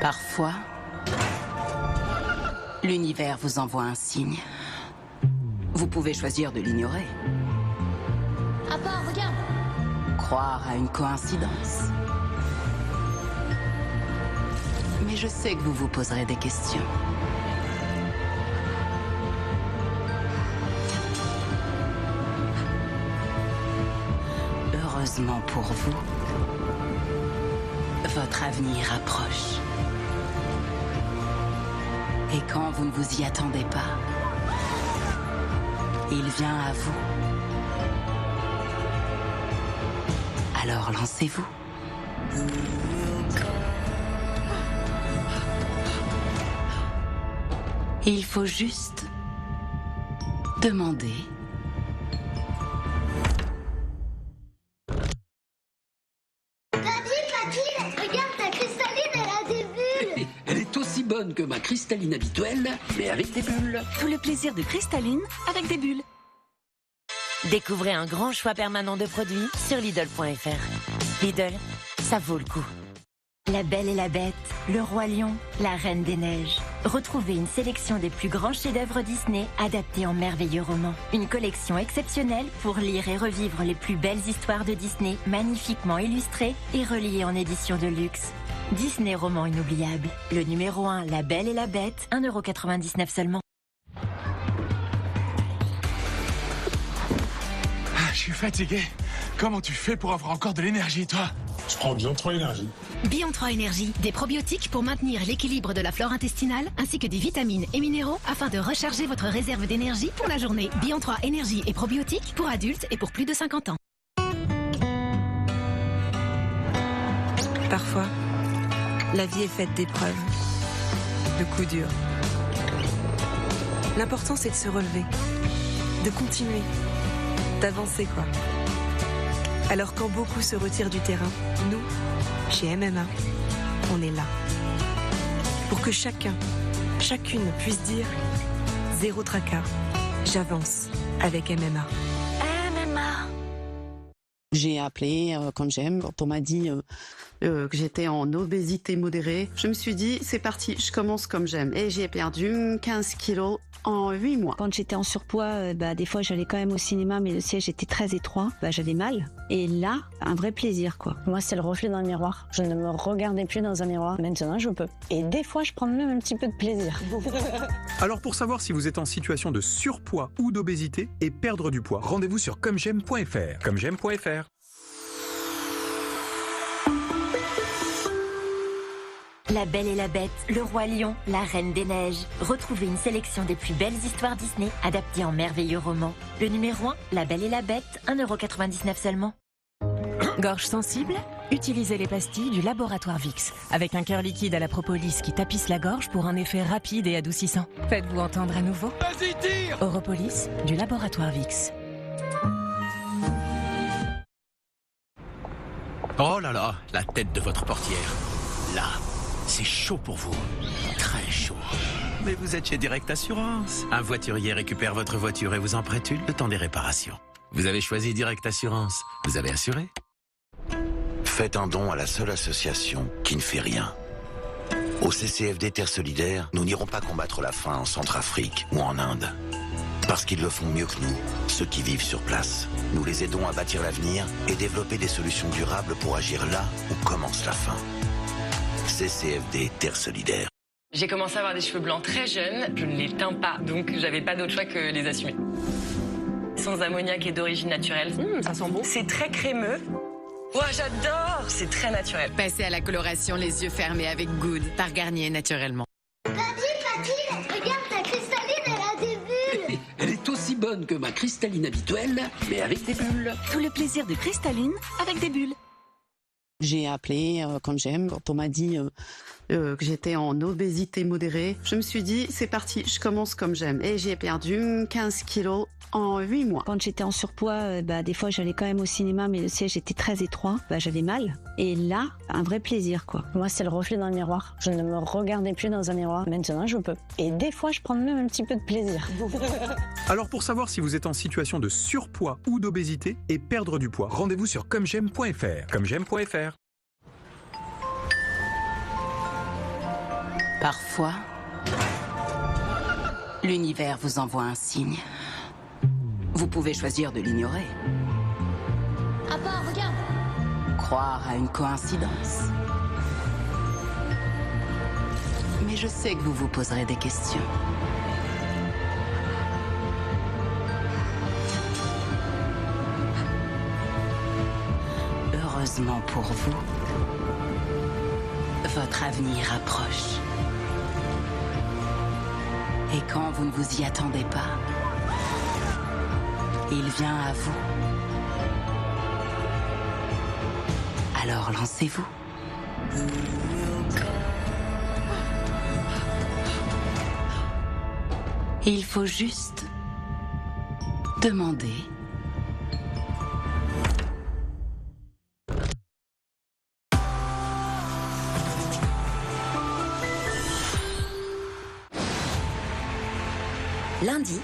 Parfois, l'univers vous envoie un signe. Vous pouvez choisir de l'ignorer. Papa, regarde. Croire à une coïncidence. Mais je sais que vous vous poserez des questions. Heureusement pour vous, votre avenir approche. Et quand vous ne vous y attendez pas, il vient à vous. Alors lancez-vous. Il faut juste demander. Regarde, ta cristalline, elle a des bulles. Elle est aussi bonne que ma cristalline habituelle, mais avec des bulles. Tout le plaisir de cristalline avec des bulles. Découvrez un grand choix permanent de produits sur Lidl.fr. Lidl, ça vaut le coup. La Belle et la Bête, le Roi Lion, la Reine des Neiges. Retrouvez une sélection des plus grands chefs-d'œuvre Disney adaptés en merveilleux romans. Une collection exceptionnelle pour lire et revivre les plus belles histoires de Disney, magnifiquement illustrées et reliées en édition de luxe. Disney Roman inoubliable. Le numéro 1, La Belle et la Bête, 1,99 € seulement. Je suis fatigué. Comment tu fais pour avoir encore de l'énergie, toi? Je prends Bion 3 Énergie. Bion 3 Énergie, des probiotiques pour maintenir l'équilibre de la flore intestinale, ainsi que des vitamines et minéraux afin de recharger votre réserve d'énergie pour la journée. Bion 3 Énergie et probiotiques pour adultes et pour plus de 50 ans. Parfois, la vie est faite d'épreuves, de coups durs. L'important, c'est de se relever, de continuer, d'avancer, quoi. Alors quand beaucoup se retirent du terrain, nous, chez MMA, on est là. Pour que chacun, chacune puisse dire « Zéro tracas, j'avance avec MMA ». J'ai appelé comme j'aime quand on m'a dit que j'étais en obésité modérée. Je me suis dit, c'est parti, je commence comme j'aime. Et j'ai perdu 15 kilos en 8 mois. Quand j'étais en surpoids, des fois j'allais quand même au cinéma, mais le siège était très étroit. J'avais mal. Et là, un vrai plaisir, quoi. Moi, c'est le reflet dans le miroir. Je ne me regardais plus dans un miroir. Maintenant, je peux. Et des fois, je prends même un petit peu de plaisir. Alors pour savoir si vous êtes en situation de surpoids ou d'obésité et perdre du poids, rendez-vous sur commej'aime.fr. Commej'aime.fr. La Belle et la Bête, le Roi Lion, la Reine des Neiges. Retrouvez une sélection des plus belles histoires Disney adaptées en merveilleux romans. Le numéro 1, La Belle et la Bête, 1,99 € seulement. Gorge sensible? Utilisez les pastilles du laboratoire Vix. Avec un cœur liquide à la propolis qui tapisse la gorge pour un effet rapide et adoucissant. Faites-vous entendre à nouveau. Vas-y, tire! Oropolis, du laboratoire Vix. Oh là là, la tête de votre portière. Là, c'est chaud pour vous. Très chaud. Mais vous êtes chez Direct Assurance. Un voiturier récupère votre voiture et vous en prête une le temps des réparations. Vous avez choisi Direct Assurance. Vous avez assuré. Faites un don à la seule association qui ne fait rien. Au CCFD Terre Solidaire, nous n'irons pas combattre la faim en Centrafrique ou en Inde. Parce qu'ils le font mieux que nous, ceux qui vivent sur place. Nous les aidons à bâtir l'avenir et développer des solutions durables pour agir là où commence la faim. CCFD Terre Solidaire. J'ai commencé à avoir des cheveux blancs très jeunes, je ne les teins pas, donc j'avais pas d'autre choix que les assumer. Sans ammoniac et d'origine naturelle. Ça sent bon. C'est très crémeux. Ouais, j'adore, c'est très naturel. Passez à la coloration les yeux fermés avec Good par Garnier naturellement. Regarde, ta cristalline, elle a des bulles. Elle est aussi bonne que ma cristalline habituelle, mais avec des bulles. Tout le plaisir de cristalline avec des bulles. J'ai appelé comme j'aime quand on m'a dit que j'étais en obésité modérée. Je me suis dit, c'est parti, je commence comme j'aime. Et j'ai perdu 15 kilos en 8 mois. Quand j'étais en surpoids, des fois j'allais quand même au cinéma, mais le siège était très étroit. J'avais mal. Et là, un vrai plaisir, quoi. Moi, c'est le reflet dans le miroir. Je ne me regardais plus dans un miroir. Maintenant, je peux. Et des fois, je prends même un petit peu de plaisir. Alors pour savoir si vous êtes en situation de surpoids ou d'obésité et perdre du poids, rendez-vous sur commej'aime.fr. Commej'aime.fr. Parfois, l'univers vous envoie un signe. Vous pouvez choisir de l'ignorer. Papa, regarde. Croire à une coïncidence. Mais je sais que vous vous poserez des questions. Heureusement pour vous, votre avenir approche. Et quand vous ne vous y attendez pas, il vient à vous. Alors lancez-vous. Il faut juste demander. Lundi,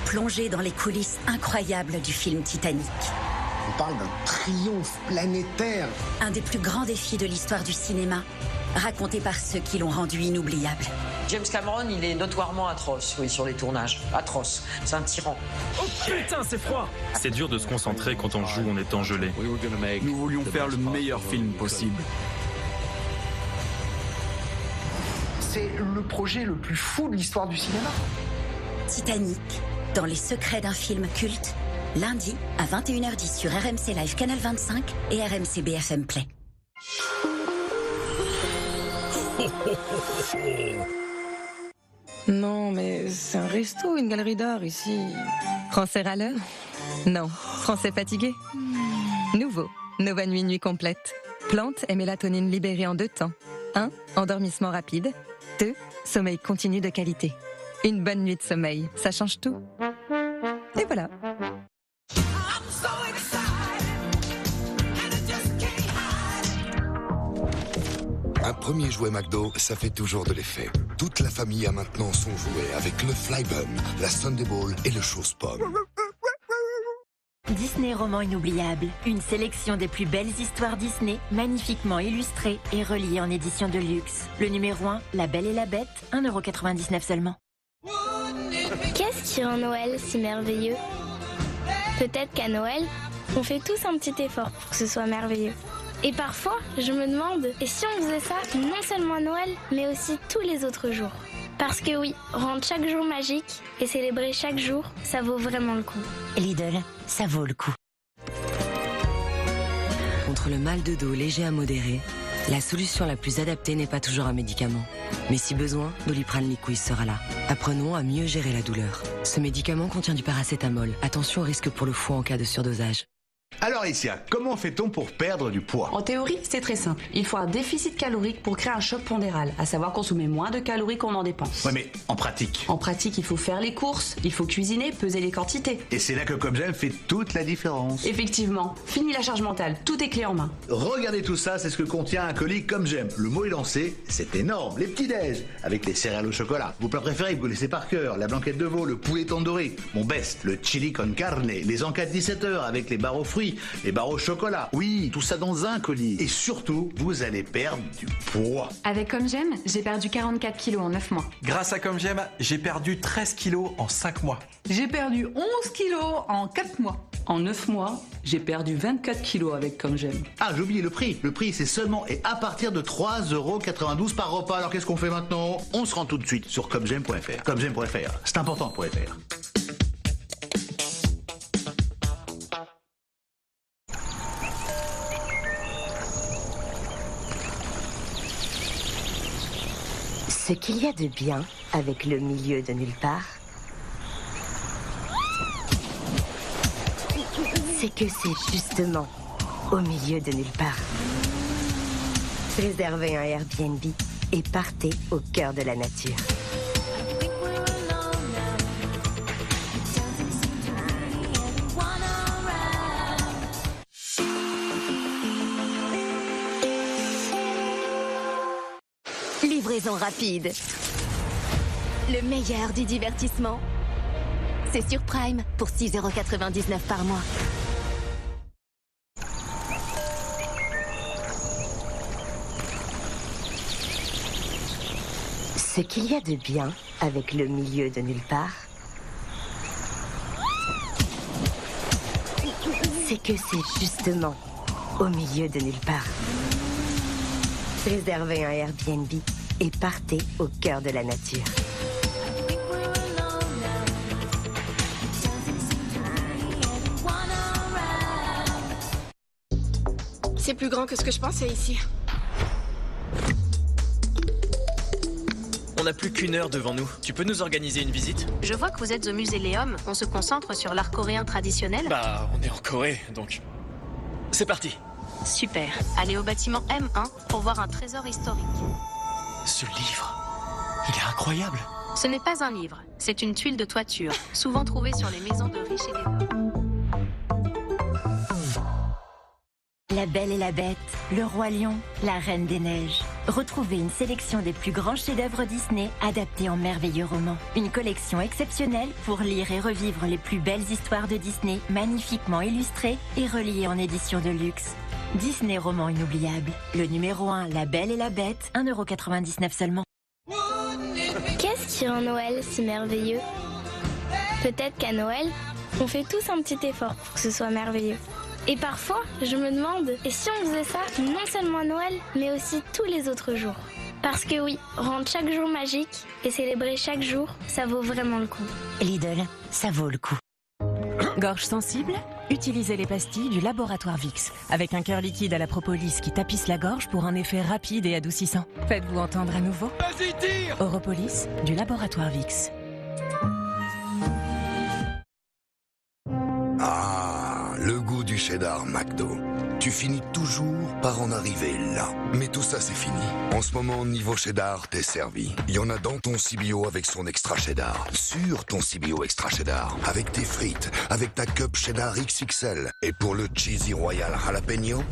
plongez dans les coulisses incroyables du film Titanic. On parle d'un triomphe planétaire. Un des plus grands défis de l'histoire du cinéma, raconté par ceux qui l'ont rendu inoubliable. James Cameron, il est notoirement atroce, oui, sur les tournages. Atroce. C'est un tyran. Oh putain, c'est froid! C'est dur de se concentrer quand on joue en étant gelé. Nous voulions faire le meilleur film possible. C'est le projet le plus fou de l'histoire du cinéma. Titanic, dans les secrets d'un film culte, lundi à 21h10 sur RMC Live Canal 25 et RMC BFM Play. Non, mais c'est un resto, une galerie d'art ici. Français râleur? Non. Français fatigué? Nouveau. Nova Nuit complète. Plantes et mélatonine libérées en 2 temps. 1. Endormissement rapide. 2. Sommeil continu de qualité. Une bonne nuit de sommeil, ça change tout. Et voilà. Un premier jouet McDo, ça fait toujours de l'effet. Toute la famille a maintenant son jouet avec le Flybun, la Sunday Ball et le Chose-Pomme. Disney Roman Inoubliable, une sélection des plus belles histoires Disney, magnifiquement illustrées et reliées en édition de luxe. Le numéro 1, La Belle et la Bête, 1,99€ seulement. Qu'est-ce qui rend Noël si merveilleux? Peut-être qu'à Noël, on fait tous un petit effort pour que ce soit merveilleux. Et parfois, je me demande, et si on faisait ça non seulement à Noël, mais aussi tous les autres jours? Parce que oui, rendre chaque jour magique et célébrer chaque jour, ça vaut vraiment le coup. Lidl, ça vaut le coup. Contre le mal de dos léger à modéré, la solution la plus adaptée n'est pas toujours un médicament. Mais si besoin, Doliprane Liquid sera là. Apprenons à mieux gérer la douleur. Ce médicament contient du paracétamol. Attention au risque pour le foie en cas de surdosage. Alors Isia, comment fait-on pour perdre du poids? En théorie, c'est très simple. Il faut un déficit calorique pour créer un choc pondéral, à savoir consommer moins de calories qu'on en dépense. Ouais, mais en pratique? En pratique, il faut faire les courses, il faut cuisiner, peser les quantités. Et c'est là que Comme J'aime fait toute la différence. Effectivement. Fini la charge mentale, tout est clé en main. Regardez tout ça, c'est ce que contient un colis Comme J'aime. Le mot est lancé, c'est énorme. Les petits déj, avec les céréales au chocolat. Vos plats préférés, vous connaissez par cœur. La blanquette de veau, le poulet tandoori. Mon best, le chili con carne. Les encas de 17h avec les barres aux fruits, les barres au chocolat. Oui, tout ça dans un colis. Et surtout, vous allez perdre du poids. Avec Comme J'aime, j'ai perdu 44 kilos en 9 mois. Grâce à Comme J'aime, j'ai perdu 13 kilos en 5 mois. J'ai perdu 11 kilos en 4 mois. En 9 mois, j'ai perdu 24 kilos avec Comme J'aime. Ah, j'ai oublié le prix. Le prix, c'est seulement et à partir de 3,92€ par repas. Alors qu'est-ce qu'on fait maintenant? On se rend tout de suite sur comej'aime.fr. Comej'aime.fr, c'est important pour FR. Ce qu'il y a de bien avec le milieu de nulle part, c'est que c'est justement au milieu de nulle part. Réservez un Airbnb et partez au cœur de la nature. Livraison rapide. Le meilleur du divertissement. C'est sur Prime pour 6,99€ par mois. Ce qu'il y a de bien avec le milieu de nulle part, c'est que c'est justement au milieu de nulle part. Réservez un Airbnb et partez au cœur de la nature. C'est plus grand que ce que je pensais ici. On n'a plus qu'une heure devant nous. Tu peux nous organiser une visite? Je vois que vous êtes au musée Léum. On se concentre sur l'art coréen traditionnel. Bah, on est en Corée, donc... C'est parti. Super. Allez au bâtiment M1 pour voir un trésor historique. Ce livre, il est incroyable. Ce n'est pas un livre, c'est une tuile de toiture, souvent trouvée sur les maisons de riches et des pauvres. La Belle et la Bête, Le Roi Lion, La Reine des Neiges. Retrouvez une sélection des plus grands chefs-d'œuvre Disney adaptés en merveilleux romans. Une collection exceptionnelle pour lire et revivre les plus belles histoires de Disney, magnifiquement illustrées et reliées en édition de luxe. Disney Roman Inoubliable. Le numéro 1, La Belle et la Bête, 1,99 € seulement. Qu'est-ce qui rend Noël si merveilleux? Peut-être qu'à Noël, on fait tous un petit effort pour que ce soit merveilleux. Et parfois, je me demande, et si on faisait ça non seulement à Noël, mais aussi tous les autres jours? Parce que oui, rendre chaque jour magique et célébrer chaque jour, ça vaut vraiment le coup. Lidl, ça vaut le coup. Gorge sensible? Utilisez les pastilles du laboratoire Vix. Avec un cœur liquide à la propolis qui tapisse la gorge pour un effet rapide et adoucissant. Faites-vous entendre à nouveau. Vas-y, tire! Oropolis, du laboratoire Vix. Ah, le goût du cheddar McDo. Tu finis toujours par en arriver là. Mais tout ça, c'est fini. En ce moment, niveau cheddar, t'es servi. Il y en a dans ton CBO avec son extra cheddar. Sur ton CBO extra cheddar. Avec tes frites. Avec ta cup cheddar XXL. Et pour le cheesy royal jalapeno,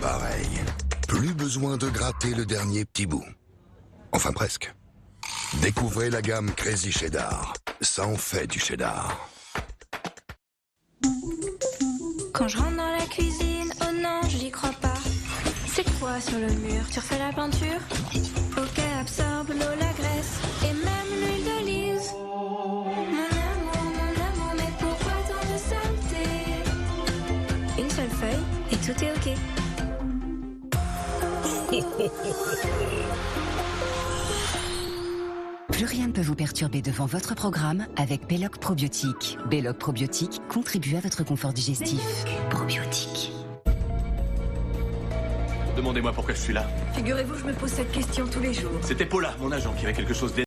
pareil. Plus besoin de gratter le dernier petit bout. Enfin, presque. Découvrez la gamme Crazy Cheddar. Ça en fait du cheddar. Quand je rentre dans la cuisine, oh non, j'y crois pas. C'est quoi sur le mur? Tu refais la peinture? Ok, absorbe l'eau, la graisse et même l'huile d'olive. Mon amour, mais pourquoi tant de saleté? Une seule feuille et tout est ok. Plus rien ne peut vous perturber devant votre programme avec Belloc Probiotique. Belloc Probiotique contribue à votre confort digestif. Probiotique. Demandez-moi pourquoi je suis là. Figurez-vous, je me pose cette question tous les jours. C'était Paula, mon agent, qui avait quelque chose